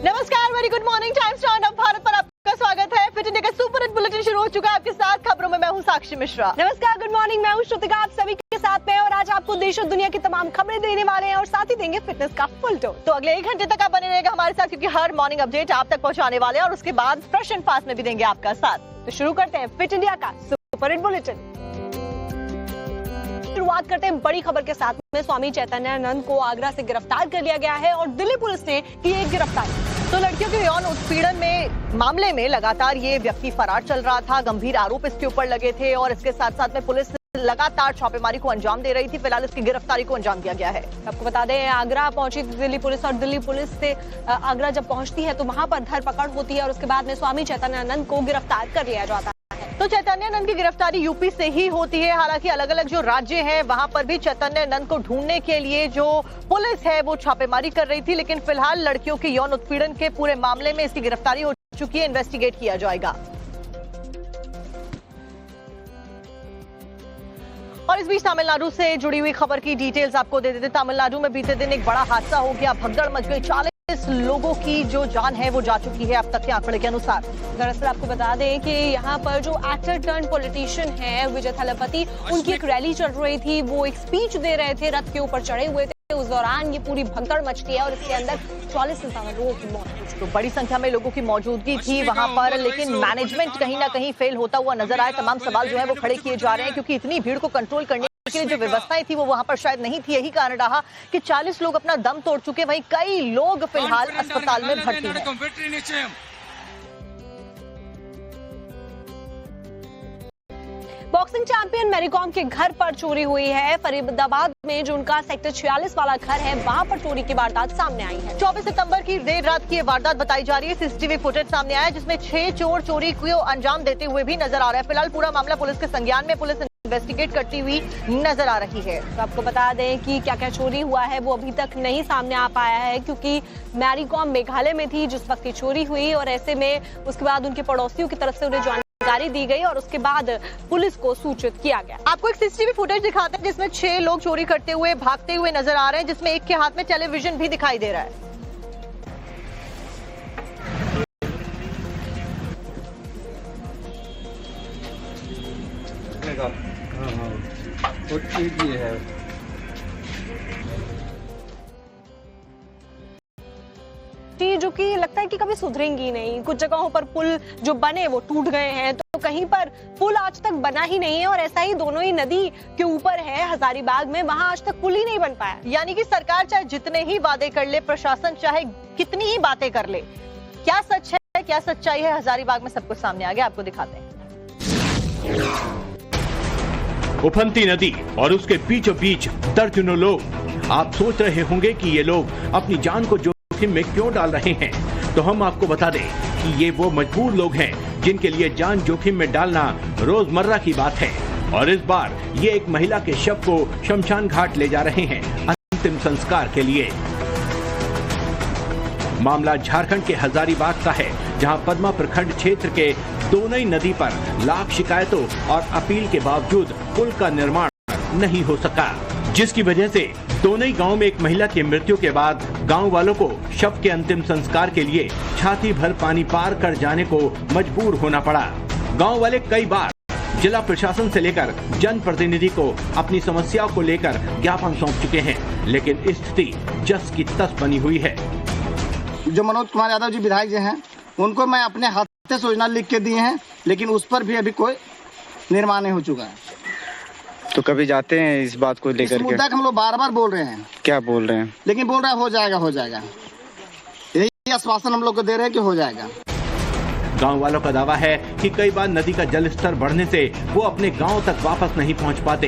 नमस्कार, very good morning. Times star of Bharat पर आपका स्वागत है। फिट इंडिया का सुपर हिट बुलेटिन शुरू हो चुका है। आपके साथ खबरों में मैं हूं साक्षी मिश्रा। नमस्कार, गुड मॉर्निंग। मैं हूं श्रुतिका, आप सभी के साथ में, और आज आपको देश और दुनिया की तमाम खबरें देने वाले हैं और साथ ही देंगे फिटनेस का फुल टोन। तो अगले 1 घंटे तक आप बने रहेगा हमारे साथ, क्योंकि हर मॉर्निंग अपडेट आप तक पहुंचाने वाले हैं और उसके बाद फ्रेश एंड फास्ट में भी देंगे आपका साथ। तो शुरू करते हैं फिट इंडिया का सुपर हिट बुलेटिन। शुरुआत करते हैं बड़ी खबर के साथ में। स्वामी चैतन्यानंद को आगरा से गिरफ्तार कर लिया गया है और दिल्ली पुलिस ने की एक गिरफ्तारी। तो लड़कियों के यौन उत्पीड़न में मामले में लगातार ये व्यक्ति फरार चल रहा था। गंभीर आरोप इसके ऊपर लगे थे और इसके साथ साथ में पुलिस लगातार छापेमारी को अंजाम दे रही थी। फिलहाल इसकी गिरफ्तारी को अंजाम दिया गया है। आपको बता दें, आगरा पहुंची थी दिल्ली पुलिस और दिल्ली पुलिस से आगरा जब पहुंचती है तो वहां पर धरपकड़ होती है और उसके बाद में स्वामी चैतन्यानंद को गिरफ्तार कर लिया जाता है। तो चैतन्यानंद की गिरफ्तारी यूपी से ही होती है। हालांकि अलग अलग जो राज्य हैं वहां पर भी चैतन्यानंद को ढूंढने के लिए जो पुलिस है वो छापेमारी कर रही थी, लेकिन फिलहाल लड़कियों के यौन उत्पीड़न के पूरे मामले में इसकी गिरफ्तारी हो चुकी है। इन्वेस्टिगेट किया जाएगा। और इस बीच तमिलनाडु से जुड़ी हुई खबर की डिटेल्स आपको दे देते। तमिलनाडु में बीते दिन एक बड़ा हादसा हो गया, भगदड़ मच गई। 40 लोगों की जो जान है वो जा चुकी है अब तक के आंकड़े के अनुसार। दरअसल आपको बता दें कि यहाँ पर जो एक्टर टर्न पॉलिटिशियन है विजय थालापति, उनकी एक रैली चल रही थी। वो एक स्पीच दे रहे थे, रथ के ऊपर चढ़े हुए थे। उस दौरान ये पूरी भगदड़ मचती है और इसके अंदर 40 से ज्यादा लोगों की मौत हुई। तो बड़ी संख्या में लोगों की मौजूदगी थी वहां पर, लेकिन मैनेजमेंट कहीं ना कहीं फेल होता हुआ नजर आया। तमाम सवाल जो है वो खड़े किए जा रहे हैं, क्योंकि इतनी भीड़ को कंट्रोल करने के लिए जो व्यवस्थाएं थी वो वहां पर शायद नहीं थी। यही कारण रहा कि 40 लोग अपना दम तोड़ चुके। वहीं कई लोग फिलहाल अस्पताल में भर्ती हैं। बॉक्सिंग चैंपियन मैरी कॉम के घर पर चोरी हुई है। फरीदाबाद में जो उनका सेक्टर 46 वाला घर है वहां पर चोरी की वारदात सामने आई है। 24 सितंबर की देर रात की ये वारदात बताई जा रही है। सीसीटीवी फुटेज सामने आया जिसमें 6 चोर चोरी को अंजाम देते हुए भी नजर आ रहा है। फिलहाल पूरा मामला पुलिस के संज्ञान में, पुलिस इन्वेस्टिगेट करती हुई नजर आ रही है। तो आपको बता दें कि क्या क्या चोरी हुआ है वो अभी तक नहीं सामने आ पाया है, क्योंकि मैरी कॉम मेघालय में थी जिस वक्त की चोरी हुई और ऐसे में उसके बाद उनके पड़ोसियों की तरफ से उन्हें जानकारी दी गई और उसके बाद पुलिस को सूचित किया गया। आपको एक सीसीटीवी फुटेज दिखाते हैं जिसमें 6 लोग चोरी करते हुए भागते हुए नजर आ रहे हैं, जिसमें एक के हाथ में टेलीविजन भी दिखाई दे रहा है। जो कि लगता है कि कभी सुधरेंगी नहीं। कुछ जगहों पर पुल जो बने वो टूट गए हैं, तो कहीं पर पुल आज तक बना ही नहीं है। और ऐसा ही दोनों ही नदी के ऊपर है हजारीबाग में, वहां आज तक पुल ही नहीं बन पाया। यानी कि सरकार चाहे जितने ही वादे कर ले, प्रशासन चाहे कितनी ही बातें कर ले, क्या सच है क्या सच्चाई है हजारीबाग में सब कुछ सामने आ गया। आपको दिखाते हैं। उफनती नदी और उसके बीचों बीच दर्जनों लोग। आप सोच रहे होंगे कि ये लोग अपनी जान को जोखिम में क्यों डाल रहे हैं, तो हम आपको बता दें कि ये वो मजबूर लोग हैं जिनके लिए जान जोखिम में डालना रोजमर्रा की बात है। और इस बार ये एक महिला के शव को शमशान घाट ले जा रहे हैं अंतिम संस्कार के लिए। मामला झारखंड के हजारीबाग का है, जहां पद्मा प्रखंड क्षेत्र के दोनई नदी पर लाख शिकायतों और अपील के बावजूद पुल का निर्माण नहीं हो सका, जिसकी वजह से दोनई गांव में एक महिला की मृत्यु के बाद गांव वालों को शव के अंतिम संस्कार के लिए छाती भर पानी पार कर जाने को मजबूर होना पड़ा। गांव वाले कई बार जिला प्रशासन से लेकर जनप्रतिनिधि को अपनी समस्याओं को लेकर ज्ञापन सौंप चुके हैं, लेकिन स्थिति जस की तस बनी हुई है। जो मनोज कुमार यादव जी विधायक जी हैं, उनको मैं अपने हाथ से योजना लिख के दिए हैं, लेकिन उस पर भी अभी कोई निर्माण नहीं हो चुका है। तो कभी जाते हैं इस बात को लेकर के? मुद्दा हम लोग बार बार बोल रहे हैं। क्या बोल रहे हैं? लेकिन बोल रहा है हो जाएगा हो जाएगा, यही आश्वासन हम लोग को दे रहे हैं कि हो जाएगा। गांव वालों का दावा है कि कई बार नदी का जल स्तर बढ़ने से वो अपने गांव तक वापस नहीं पहुंच पाते।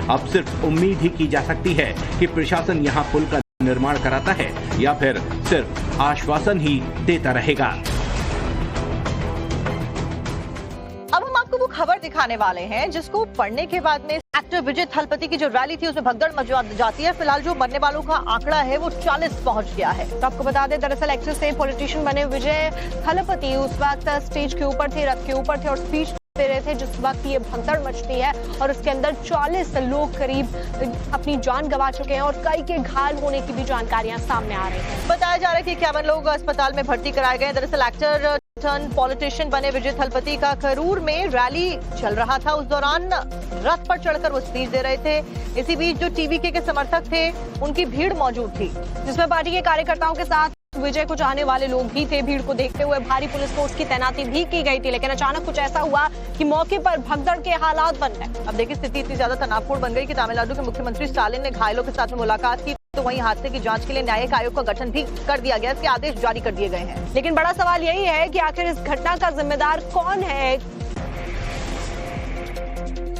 अब सिर्फ उम्मीद ही की जा सकती है कि प्रशासन यहां पुल का निर्माण कराता है या फिर सिर्फ आश्वासन ही देता रहेगा। अब हम आपको वो खबर दिखाने वाले हैं जिसको पढ़ने के बाद में एक्टर विजय थालापति की जो रैली थी उसमें भगदड़ मच जाती है। फिलहाल जो मरने वालों का आंकड़ा है वो 40 पहुंच गया है। तो आपको बता दें, दरअसल एक्टर से पॉलिटिशियन बने विजय थालापति उस वक्त स्टेज के ऊपर थे, रथ के ऊपर थे और स्पीच दे रहे थे जिस वक्त ये भगदड़ मचती है और उसके अंदर 40 लोग करीब अपनी जान गंवा चुके हैं और कई के घायल होने की भी जानकारियां सामने आ रही हैं। बताया जा रहा है कि 51 लोग अस्पताल में भर्ती कराए गए। दरअसल एक्टर टर्न पॉलिटिशियन बने विजय थलपति का करूर में रैली चल रहा था। उस दौरान रथ पर चढ़कर वो स्पीच दे रहे थे। इसी बीच जो टीवीके के समर्थक थे उनकी भीड़ मौजूद थी, जिसमें पार्टी के कार्यकर्ताओं के साथ विजय को चाहने वाले लोग भी थे। भीड़ को देखते हुए भारी पुलिस फोर्स की तैनाती भी की गई थी, लेकिन अचानक कुछ ऐसा हुआ कि मौके पर भगदड़ के हालात बन गए। अब देखिए स्थिति इतनी ज्यादा तनावपूर्ण बन गई कि तमिलनाडु के मुख्यमंत्री स्टालिन ने घायलों के साथ में मुलाकात की। तो वहीं हादसे की जांच के लिए न्यायिक आयोग का गठन भी कर दिया गया, इसके आदेश जारी कर दिए गए हैं। लेकिन बड़ा सवाल यही है कि आखिर इस घटना का जिम्मेदार कौन है।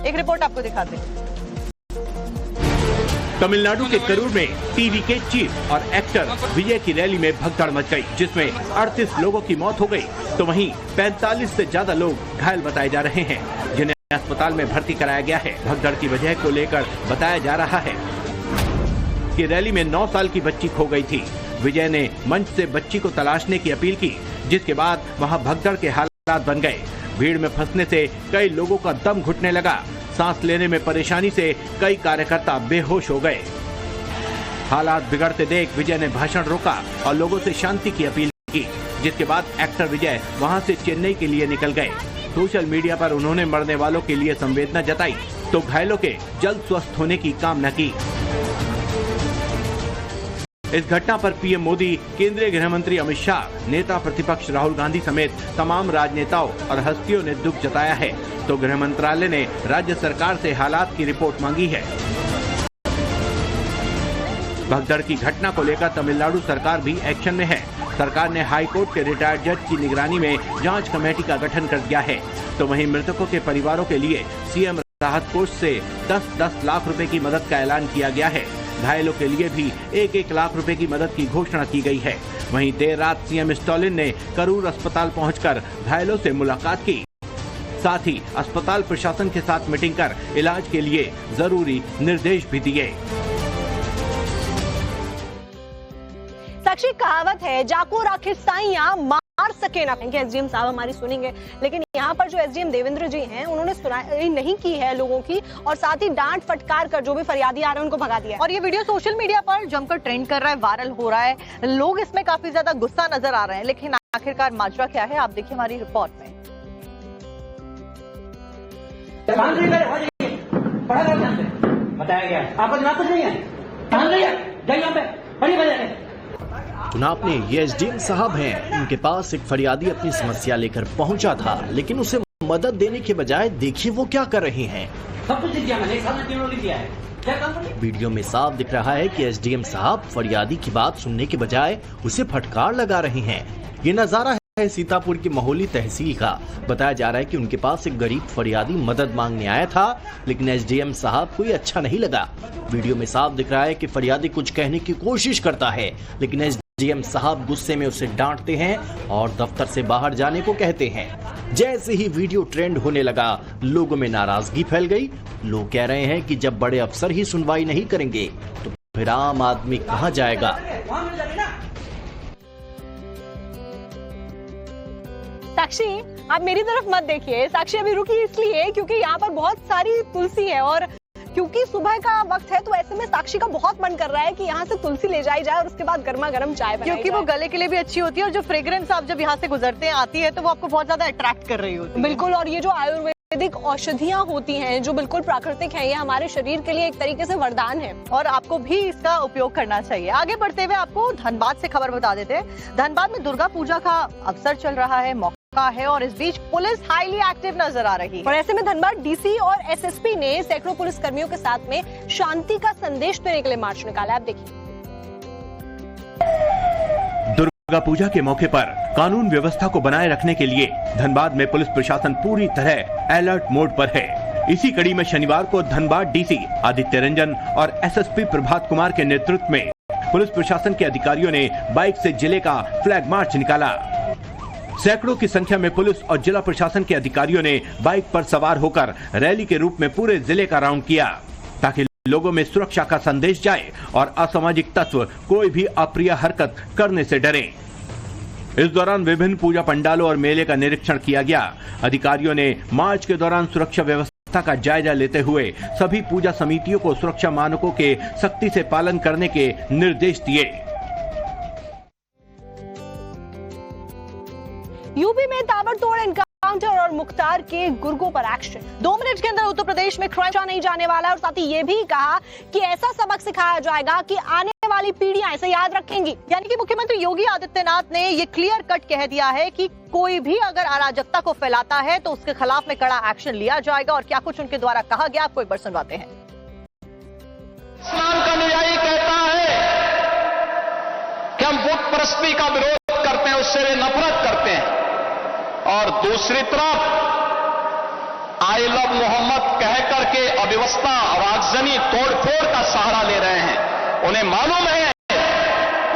एक रिपोर्ट आपको दिखाते हैं। तमिलनाडु के करूर में टीवी के चीफ और एक्टर विजय की रैली में भगदड़ मच गई, जिसमें 38 लोगों की मौत हो गई, तो वहीं 45 से ज्यादा लोग घायल बताए जा रहे हैं, जिन्हें अस्पताल में भर्ती कराया गया है। भगदड़ की वजह को लेकर बताया जा रहा है कि रैली में 9 साल की बच्ची खो गई थी। विजय ने मंच से बच्ची को तलाशने की अपील की, जिसके बाद वहां भगदड़ के हालात बन गए। भीड़ में फंसने से कई लोगों का दम घुटने लगा। सांस लेने में परेशानी से कई कार्यकर्ता बेहोश हो गए। हालात बिगड़ते देख विजय ने भाषण रोका और लोगों से शांति की अपील की, जिसके बाद एक्टर विजय वहां से चेन्नई के लिए निकल गए। सोशल मीडिया पर उन्होंने मरने वालों के लिए संवेदना जताई तो घायलों के जल्द स्वस्थ होने की कामना की। इस घटना पर पीएम मोदी, केंद्रीय गृह मंत्री अमित शाह, नेता प्रतिपक्ष राहुल गांधी समेत तमाम राजनेताओं और हस्तियों ने दुख जताया है। तो गृह मंत्रालय ने राज्य सरकार से हालात की रिपोर्ट मांगी है। भगदड़ की घटना को लेकर तमिलनाडु सरकार भी एक्शन में है। सरकार ने हाई कोर्ट के रिटायर्ड जज की निगरानी में जांच कमेटी का गठन कर दिया है। तो वहीं मृतकों के परिवारों के लिए सीएम राहत कोष से 10-10 लाख रुपए की मदद का ऐलान किया गया है। घायलों के लिए भी 1-1 लाख रुपए की मदद की घोषणा की गई है। वहीं देर रात सीएम स्टालिन ने करूर अस्पताल पहुंचकर घायलों से मुलाकात की, साथ ही अस्पताल प्रशासन के साथ मीटिंग कर इलाज के लिए जरूरी निर्देश भी दिए। साक्षी, कहावत है जाको राखे साइया मार सके ना। एसडीएम साहब हमारी सुनेंगे, लेकिन यहाँ पर जो एसडीएम देवेंद्र जी हैं उन्होंने सुनाई नहीं की है लोगों की, और साथ ही डांट फटकार कर जो भी फरियादी आ रहे हैं उनको भगा दिया। और ये वीडियो सोशल मीडिया पर जमकर ट्रेंड कर रहा है, वायरल हो रहा है। लोग इसमें काफी ज्यादा गुस्सा नजर आ रहे हैं, लेकिन आखिरकार माजरा क्या है आप देखिए हमारी रिपोर्ट में। बताया गया आपको जवाब कुछ नहीं है। चुनाव में ये एसडीएम साहब हैं, इनके पास एक फरियादी अपनी समस्या लेकर पहुंचा था, लेकिन उसे मदद देने के बजाय देखिए वो क्या कर रहे हैं। सब कुछ दिया मैंने, एक साल में 3 रोटी दिया है। वीडियो में साफ दिख रहा है कि एसडीएम साहब फरियादी की बात सुनने के बजाय उसे फटकार लगा रहे हैं। ये नजारा है सीतापुर की महोली तहसील का। बताया जा रहा है कि उनके पास एक गरीब फरियादी मदद मांगने आया था, लेकिन एसडीएम साहब को ये अच्छा नहीं लगा। वीडियो में साफ दिख रहा है कि फरियादी कुछ कहने की कोशिश करता है, लेकिन एसडीएम साहब गुस्से में उसे डांटते हैं और दफ्तर से बाहर जाने को कहते हैं। जैसे ही वीडियो ट्रेंड होने लगा, लोगों में नाराजगी फैल गई। लोग कह रहे हैं कि जब बड़े अफसर ही सुनवाई नहीं करेंगे तो फिर आम आदमी कहां जाएगा। साक्षी, आप मेरी तरफ मत देखिए। साक्षी अभी रुकी इसलिए क्योंकि यहाँ पर बहुत सारी तुलसी है, और क्योंकि सुबह का वक्त है तो ऐसे में साक्षी का बहुत मन कर रहा है कि यहाँ से तुलसी ले जाई जाए और उसके बाद गर्मा गर्म चाय बनाई क्योंकि वो गले के लिए भी अच्छी होती है, और जो फ्रेग्रेंस आप जब यहाँ से गुजरते हैं आती है तो वो आपको बहुत ज्यादा अट्रैक्ट कर रही होती है। बिल्कुल, और ये जो आयुर्वेदिक औषधियाँ होती हैं जो बिल्कुल प्राकृतिक हैं, ये हमारे शरीर के लिए एक तरीके से वरदान है, और आपको भी इसका उपयोग करना चाहिए। आगे बढ़ते हुए आपको धनबाद से खबर बता देते हैं। धनबाद में दुर्गा पूजा का अवसर चल रहा है, मौका है, और इस बीच पुलिस हाईली एक्टिव नजर आ रही है। और ऐसे में धनबाद डीसी और एसएसपी ने सैकड़ों पुलिस कर्मियों के साथ में शांति का संदेश देने के लिए मार्च निकाला। आप देखिए। दुर्गा पूजा के मौके पर कानून व्यवस्था को बनाए रखने के लिए धनबाद में पुलिस प्रशासन पूरी तरह अलर्ट मोड पर है। इसी कड़ी में शनिवार को धनबाद डीसी आदित्य रंजन और एसएसपी प्रभात कुमार के नेतृत्व में पुलिस प्रशासन के अधिकारियों ने बाइक से जिले का फ्लैग मार्च निकाला। सैकड़ों की संख्या में पुलिस और जिला प्रशासन के अधिकारियों ने बाइक पर सवार होकर रैली के रूप में पूरे जिले का राउंड किया, ताकि लोगों में सुरक्षा का संदेश जाए और असामाजिक तत्व कोई भी अप्रिय हरकत करने से डरे। इस दौरान विभिन्न पूजा पंडालों और मेले का निरीक्षण किया गया। अधिकारियों ने मार्च के दौरान सुरक्षा व्यवस्था का जायजा लेते हुए सभी पूजा समितियों को सुरक्षा मानकों के सख्ती से पालन करने के निर्देश दिए। यूपी में ताबड़तोड़ एनकाउंटर और मुख्तार के गुर्गों पर एक्शन। 2 मिनट के अंदर उत्तर प्रदेश में क्राइम नहीं जाने वाला है और साथ ही ये भी कहा कि ऐसा सबक सिखाया जाएगा कि आने वाली पीढ़ियां इसे याद रखेंगी। यानी कि मुख्यमंत्री योगी आदित्यनाथ ने ये क्लियर कट कह दिया है कि कोई भी अगर अराजकता को फैलाता है तो उसके खिलाफ में कड़ा एक्शन लिया जाएगा। और क्या कुछ उनके द्वारा कहा गया, आपको एक बार सुनवाते हैं। इस्लाम का न्यायी कहता है कि हम बुत परस्ती का विरोध करते हैं, उससे वे नफरत करते हैं, और दूसरी तरफ आई लव मोहम्मद कह करके अव्यवस्था और आगजनी तोड़फोड़ का सहारा ले रहे हैं। उन्हें मालूम है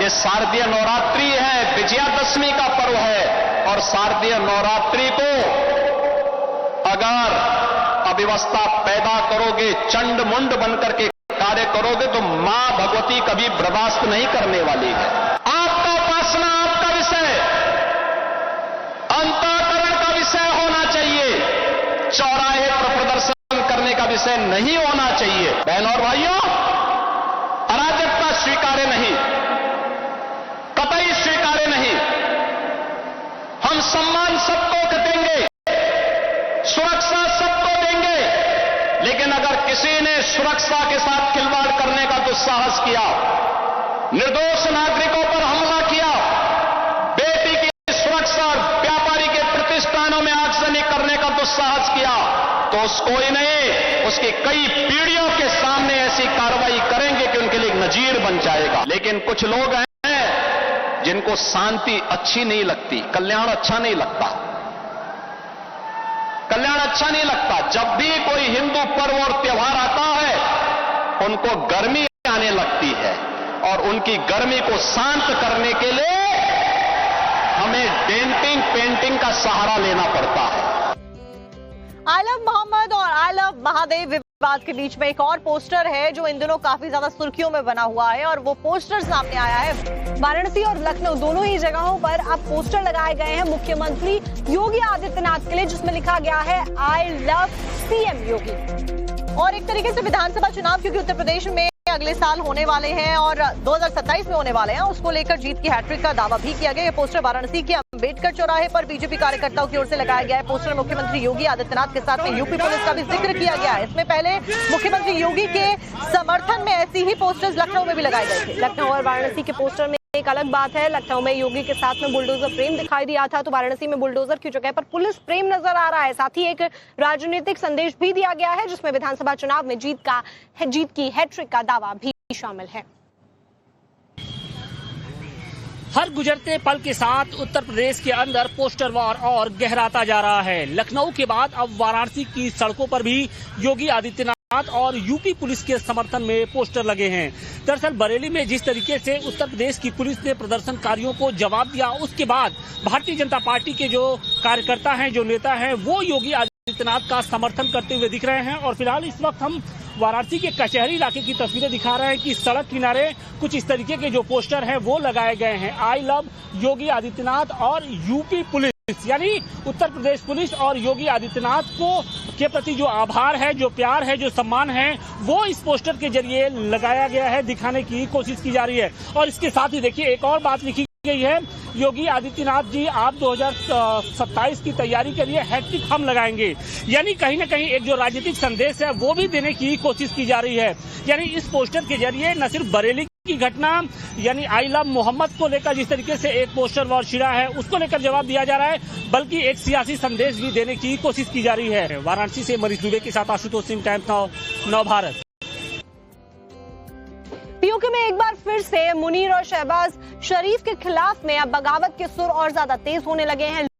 ये शारदीय नवरात्रि है, विजयादशमी का पर्व है, और शारदीय नवरात्रि को अगर अव्यवस्था पैदा करोगे, चंड मुंड बनकर के कार्य करोगे तो मां भगवती कभी बर्दाश्त नहीं करने वाली है। आपका उपासना आपका विषय, अंतःकरण का विषय होना चाहिए, चौराहे पर प्रदर्शन करने का विषय नहीं होना चाहिए। बहनों और भाइयों, अराजकता स्वीकार्य नहीं, कतई स्वीकार्य नहीं। हम सम्मान सबको देंगे, सुरक्षा सबको देंगे, लेकिन अगर किसी ने सुरक्षा के साथ खिलवाड़ करने का दुस्साहस किया, निर्दोष नागरिकों पर हमला किया, बेटी की सुरक्षा और व्यापारी के प्रतिष्ठानों में आगजनी करने का दुस्साहस किया, तो उसको ही नहीं, उसकी कई पीढ़ियों के सामने ऐसी कार्रवाई करेंगे कि उनके लिए एक नजीर बन जाएगा। लेकिन कुछ लोग हैं जिनको शांति अच्छी नहीं लगती, कल्याण अच्छा नहीं लगता, कल्याण अच्छा नहीं लगता। जब भी कोई हिंदू पर्व और त्योहार आता है उनको गर्मी आने लगती है, और उनकी गर्मी को शांत करने के लिए हमें डेंटिंग पेंटिंग का सहारा लेना पड़ता है। आई लव मोहम्मद और आई लव महादेव विवाद के बीच में एक और पोस्टर है जो इन दिनों काफी ज्यादा सुर्खियों में बना हुआ है, और वो पोस्टर सामने आया है। वाराणसी और लखनऊ दोनों ही जगहों पर अब पोस्टर लगाए गए हैं मुख्यमंत्री योगी आदित्यनाथ के लिए, जिसमें लिखा गया है आई लव सीएम योगी। और एक तरीके से विधानसभा चुनाव क्योंकि उत्तर प्रदेश में अगले साल होने वाले हैं और 2027 में होने वाले हैं, उसको लेकर जीत की हैट्रिक का दावा भी किया गया। ये पोस्टर वाराणसी के अंबेडकर चौराहे पर बीजेपी कार्यकर्ताओं की ओर से लगाया गया है। पोस्टर मुख्यमंत्री योगी आदित्यनाथ के साथ में यूपी पुलिस का भी जिक्र किया गया है। इसमें पहले मुख्यमंत्री योगी के समर्थन में ऐसी ही पोस्टर्स लखनऊ में भी लगाए गए थे। लखनऊ और वाराणसी के पोस्टर में एक अलग बात है। लखनऊ में योगी के साथ में बुलडोजर प्रेम दिखाई दिया था, तो वाराणसी में बुलडोजर की जगह पर पुलिस प्रेम नजर आ रहा है। साथ ही एक राजनीतिक संदेश भी दिया गया है जिसमें विधानसभा चुनाव में जीत की हैट्रिक का दावा भी शामिल है। हर गुजरते पल के साथ उत्तर प्रदेश के अंदर पोस्टर वार और गहराता जा रहा है। लखनऊ के बाद अब वाराणसी की सड़कों पर भी योगी आदित्यनाथ और यूपी पुलिस के समर्थन में पोस्टर लगे हैं। दरअसल बरेली में जिस तरीके से उत्तर प्रदेश की पुलिस ने प्रदर्शनकारियों को जवाब दिया, उसके बाद भारतीय जनता पार्टी के जो कार्यकर्ता हैं, जो नेता हैं, वो योगी आदित्यनाथ का समर्थन करते हुए दिख रहे हैं। और फिलहाल इस वक्त हम वाराणसी के कचहरी इलाके की तस्वीरें दिखा रहे हैं कि सड़क किनारे कुछ इस तरीके के जो पोस्टर हैं वो लगाए गए हैं। आई लव योगी आदित्यनाथ और यूपी पुलिस, यानी उत्तर प्रदेश पुलिस और योगी आदित्यनाथ को के प्रति जो आभार है, जो प्यार है, जो सम्मान है, वो इस पोस्टर के जरिए लगाया गया है, दिखाने की कोशिश की जा रही है। और इसके साथ ही देखिए एक और बात लिखी गई है, योगी आदित्यनाथ जी आप 2027 की तैयारी के लिए हैट्रिक हम लगाएंगे। यानी कहीं ना कहीं एक जो राजनीतिक संदेश है वो भी देने की कोशिश की जा रही है। यानी इस पोस्टर के जरिए न सिर्फ बरेली की घटना यानी आई लव मोहम्मद को लेकर जिस तरीके से एक पोस्टर वॉर छिड़ा है उसको लेकर जवाब दिया जा रहा है, बल्कि एक सियासी संदेश भी देने की कोशिश की जा रही है। वाराणसी से मनीष दुबे के साथ Ashutosh Singh, times now Bharat. PoK में एक बार फिर से मुनीर और शहबाज शरीफ के खिलाफ में अब बगावत के सुर और ज्यादा तेज होने लगे हैं।